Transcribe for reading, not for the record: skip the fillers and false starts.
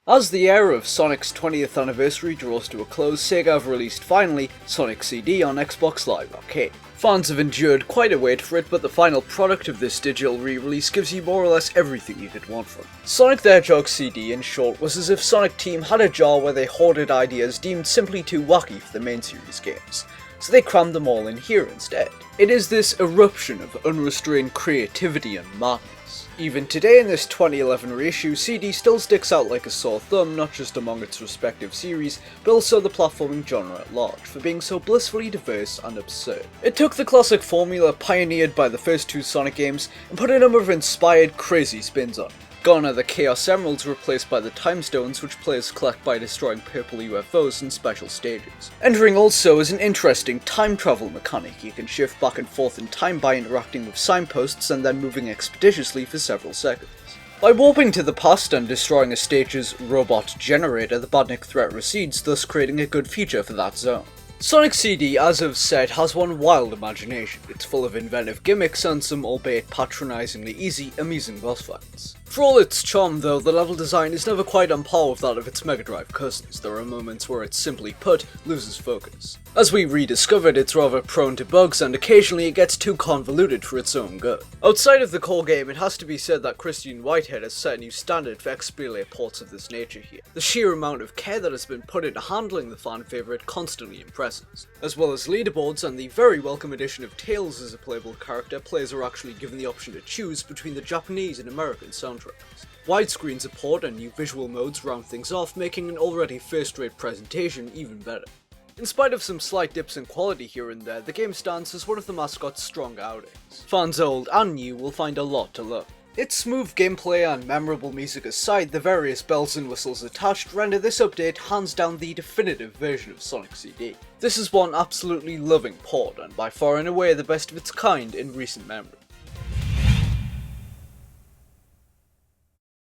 As the era of Sonic's 20th anniversary draws to a close, Sega have released finally Sonic CD on Xbox Live Arcade. Fans have endured quite a wait for it, but the final product of this digital re-release gives you more or less everything you could want from it. Sonic the Hedgehog CD, in short, was as if Sonic Team had a jar where they hoarded ideas deemed simply too wacky for the main series games, so they crammed them all in here instead. It is this eruption of unrestrained creativity and madness. Even today in this 2011 reissue, CD still sticks out like a sore thumb, not just among its respective series, but also the platforming genre at large, for being so blissfully diverse and absurd. It took the classic formula pioneered by the first two Sonic games and put a number of inspired, crazy spins on it. Gone are the Chaos Emeralds replaced by the Time Stones, which players collect by destroying purple UFOs in special stages. Entering also is an interesting time travel mechanic. You can shift back and forth in time by interacting with signposts and then moving expeditiously for several seconds. By warping to the past and destroying a stage's robot generator, the Badnik threat recedes, thus creating a good feature for that zone. Sonic CD, as I've said, has one wild imagination. It's full of inventive gimmicks and some, albeit patronisingly easy, amusing boss fights. For all its charm though, the level design is never quite on par with that of its Mega Drive cousins. There are moments where it, simply put, loses focus. As we rediscovered, it's rather prone to bugs and occasionally it gets too convoluted for its own good. Outside of the core game, it has to be said that Christian Whitehead has set a new standard for XBLA ports of this nature here. The sheer amount of care that has been put into handling the fan favourite constantly impresses. As well as leaderboards and the very welcome addition of Tails as a playable character, players are actually given the option to choose between the Japanese and American soundtracks. Widescreen support and new visual modes round things off, making an already first-rate presentation even better. In spite of some slight dips in quality here and there, the game stands as one of the mascot's strong outings. Fans old and new will find a lot to love. Its smooth gameplay and memorable music aside, the various bells and whistles attached render this update hands down the definitive version of Sonic CD. This is one absolutely loving port, and by far and away the best of its kind in recent memory.